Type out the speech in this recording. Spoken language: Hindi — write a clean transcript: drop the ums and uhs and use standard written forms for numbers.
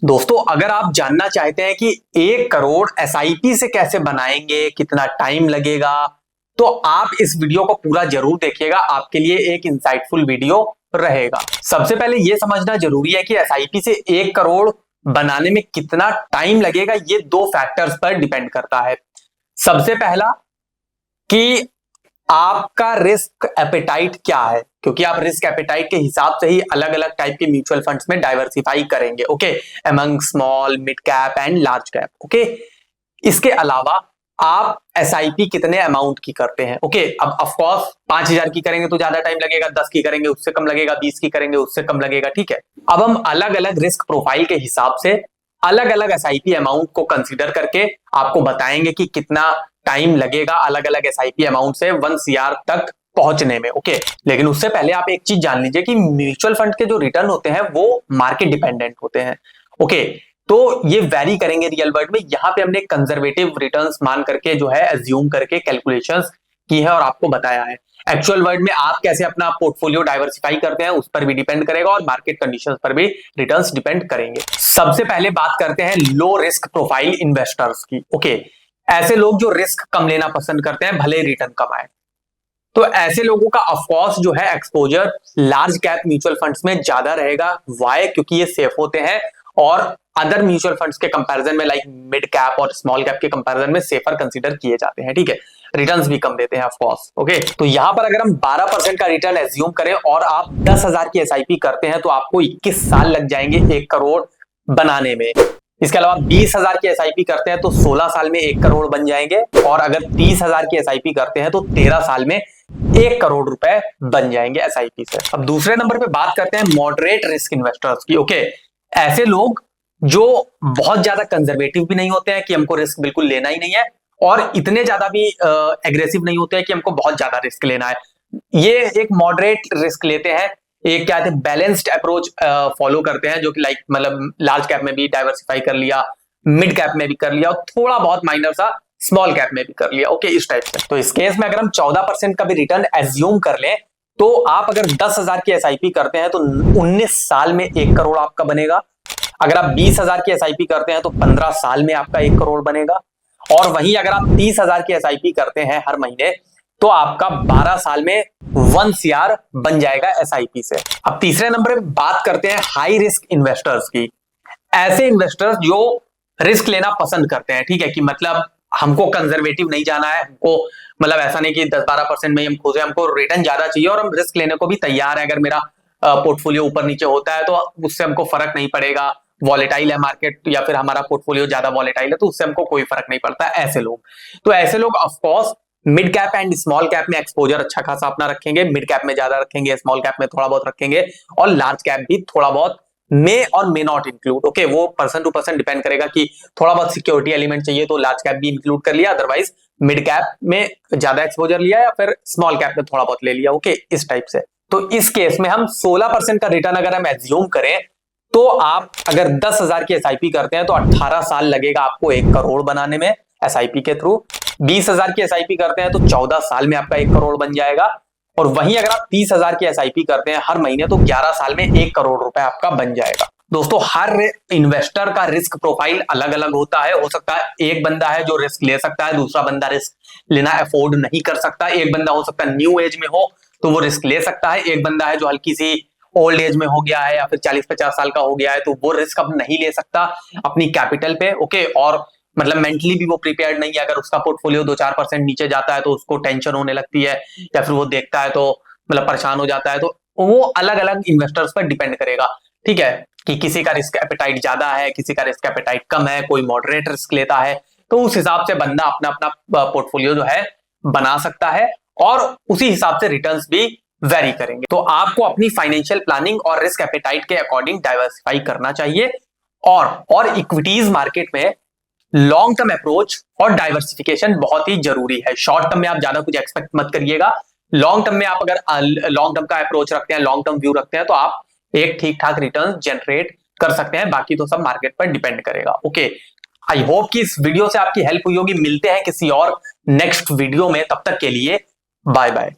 दोस्तों अगर आप जानना चाहते हैं कि 1 करोड़ एसआईपी से कैसे बनाएंगे, कितना टाइम लगेगा, तो आप इस वीडियो को पूरा जरूर देखिएगा। आपके लिए एक इंसाइटफुल वीडियो रहेगा। सबसे पहले यह समझना जरूरी है कि एसआईपी से 1 करोड़ बनाने में कितना टाइम लगेगा, ये 2 फैक्टर्स पर डिपेंड करता है। सबसे पहला कि आपका रिस्क एपेटाइट क्या है, क्योंकि आप रिस्क एपेटाइट के हिसाब से ही अलग अलग टाइप के म्यूचुअल फंड्स में डाइवर्सिफाई करेंगे। Okay, among small, mid cap and large cap. Okay, इसके अलावा आप एसआईपी कितने अमाउंट की करते हैं। ओके, अब ऑफ कोर्स 5,000 की करेंगे तो ज्यादा टाइम लगेगा, 10 की करेंगे उससे कम लगेगा, 20 की करेंगे उससे कम लगेगा। ठीक है, अब हम अलग अलग रिस्क प्रोफाइल के हिसाब से अलग अलग एसआईपी अमाउंट को कंसीडर करके आपको बताएंगे कि कितना टाइम लगेगा अलग अलग एसआईपी अमाउंट से 1 CR तक पहुंचने में। ओके, लेकिन उससे पहले आप एक चीज जान लीजिए कि म्यूचुअल फंड के जो रिटर्न होते हैं वो मार्केट डिपेंडेंट होते हैं। ओके, तो ये वेरी करेंगे रियल वर्ल्ड में। यहां पे हमने कंजर्वेटिव रिटर्न्स मान करके जो है एज्यूम करके कैलकुलेशंस की है और आपको बताया है। एक्चुअल वर्ल्ड में आप कैसे अपना पोर्टफोलियो डाइवर्सिफाई करते हैं उस पर भी डिपेंड करेगा और मार्केट कंडीशंस पर भी रिटर्न्स डिपेंड करेंगे। सबसे पहले बात करते हैं लो रिस्क प्रोफाइल इन्वेस्टर्स की। ओके, ऐसे लोग जो रिस्क कम लेना पसंद करते हैं भले रिटर्न कम आए, तो ऐसे लोगों का ऑफकोर्स जो है exposure large cap mutual funds में ज्यादा रहेगा। वाई? क्योंकि ये सेफ होते हैं और अदर म्यूचुअल फंड्स के कंपैरिजन में लाइक मिड कैप और स्मॉल कैप के कंपैरिजन में सेफर कंसीडर किए जाते हैं। ठीक है, रिटर्न्स भी कम देते हैं ऑफकोर्स। ओके, तो यहां पर अगर हम 12% का रिटर्न एज्यूम करें और आप 10,000 की एसआईपी करते हैं तो आपको 21 साल लग जाएंगे 1 करोड़ बनाने में। इसके अलावा 20,000 की एसआईपी करते हैं तो 16 साल में 1 करोड़ बन जाएंगे और अगर 30,000 की एसआईपी करते हैं तो 13 साल में 1 करोड़ रुपए बन जाएंगे एसआईपी से। अब दूसरे नंबर पे बात करते हैं मॉडरेट रिस्क इन्वेस्टर्स की। ओके, ऐसे लोग जो बहुत ज्यादा कंजर्वेटिव भी नहीं होते हैं कि हमको रिस्क बिल्कुल लेना ही नहीं है और इतने ज्यादा भी एग्रेसिव नहीं होते हैं कि हमको बहुत ज्यादा रिस्क लेना है। ये एक मॉडरेट रिस्क लेते हैं, एक क्या कहते हैं बैलेंस्ड अप्रोच फॉलो करते हैं, जो कि लाइक मतलब लार्ज कैप में भी डाइवर्सिफाई कर लिया, मिड कैप में भी कर लिया और थोड़ा बहुत माइनर सा स्मॉल कैप में भी कर लिया। ओके, इस टाइप से। तो इस केस में अगर हम 14% का भी रिटर्न एज्यूम कर लें तो आप अगर 10,000 की एसआईपी करते हैं तो 19 साल में 1 करोड़ आपका बनेगा। अगर आप 20,000 की एसआईपी करते हैं तो 15 साल में आपका 1 करोड़ बनेगा और वहीं अगर आप 30,000 की एसआईपी करते हैं हर महीने तो आपका 12 साल में 1 CR बन जाएगा एसआईपी से। अब तीसरे नंबर पे बात करते हैं हाई रिस्क इन्वेस्टर्स की। ऐसे इन्वेस्टर्स जो रिस्क लेना पसंद करते हैं। ठीक है, कि मतलब हमको कंजर्वेटिव नहीं जाना है, हमको मतलब ऐसा नहीं कि 10-12% में ही हम खोजे, हमको रिटर्न ज्यादा चाहिए और हम रिस्क लेने को भी तैयार है। अगर मेरा पोर्टफोलियो ऊपर नीचे होता है तो उससे हमको फर्क नहीं पड़ेगा, वॉलेटाइल है मार्केट या फिर हमारा पोर्टफोलियो ज्यादा वॉलेटाइल है तो उससे हमको कोई फर्क नहीं पड़ता। ऐसे लोग of course mid cap and small cap में एक्सपोजर अच्छा खासा अपना रखेंगे। मिड कैप में ज्यादा रखेंगे, स्मॉल कैप में थोड़ा बहुत रखेंगे और लार्ज कैप भी थोड़ा बहुत मे और मे नॉट इंक्लूड। ओके, वो पर्सन टू पर्सन डिपेंड करेगा कि थोड़ा बहुत सिक्योरिटी एलिमेंट चाहिए तो लार्ज कैप भी इंक्लूड कर लिया, अदरवाइज मिड कैप में ज्यादा एक्सपोजर लिया या फिर स्मॉल कैप में थोड़ा बहुत ले लिया। ओके, इस टाइप से। तो इस केस में हम 16% का रिटर्न अगर हम एज्यूम करें तो आप अगर 10,000 की एसआईपी करते हैं तो 18 साल लगेगा आपको 1 करोड़ बनाने में एसआईपी के थ्रू। 20,000 की एसआईपी करते हैं तो 14 साल में आपका 1 करोड़ बन जाएगा और वहीं अगर आप 30,000 की एसआईपी करते हैं हर महीने तो 11 साल में 1 करोड़ रुपए आपका बन जाएगा। दोस्तों हर इन्वेस्टर का रिस्क प्रोफाइल अलग अलग होता है। हो सकता है एक बंदा है जो रिस्क ले सकता है, दूसरा बंदा रिस्क लेना अफोर्ड नहीं कर सकता। एक बंदा हो सकता है न्यू एज में हो तो वो रिस्क ले सकता है, एक बंदा है जो हल्की सी ओल्ड एज में हो गया है या फिर 40-50 साल का हो गया है तो वो रिस्क अब नहीं ले सकता अपनी कैपिटल पे। ओके, और मतलब मेंटली भी वो प्रिपेयर्ड नहीं है। अगर उसका पोर्टफोलियो 2-4% नीचे जाता है तो उसको टेंशन होने लगती है या फिर वो देखता है तो मतलब परेशान हो जाता है। तो वो अलग अलग इन्वेस्टर्स पर डिपेंड करेगा। ठीक है, कि किसी का रिस्क एपेटाइट ज्यादा है, किसी का रिस्क एपेटाइट कम है, कोई मॉडरेट रिस्क लेता है, तो उस हिसाब से बंदा अपना अपना पोर्टफोलियो जो है बना सकता है और उसी हिसाब से रिटर्न्स भी वेरी करेंगे। तो आपको अपनी फाइनेंशियल प्लानिंग और रिस्क एपेटाइट के अकॉर्डिंग डाइवर्सिफाई करना चाहिए और इक्विटीज मार्केट में लॉन्ग टर्म अप्रोच और डाइवर्सिफिकेशन बहुत ही जरूरी है। शॉर्ट टर्म में आप ज्यादा कुछ एक्सपेक्ट मत करिएगा। लॉन्ग टर्म में आप अगर लॉन्ग टर्म का अप्रोच रखते हैं, लॉन्ग टर्म व्यू रखते हैं तो आप एक ठीक ठाक रिटर्न जनरेट कर सकते हैं। बाकी तो सब मार्केट पर डिपेंड करेगा। ओके, आई होप कि इस वीडियो से आपकी हेल्प हुई होगी। मिलते हैं किसी और नेक्स्ट वीडियो में, तब तक के लिए बाय बाय।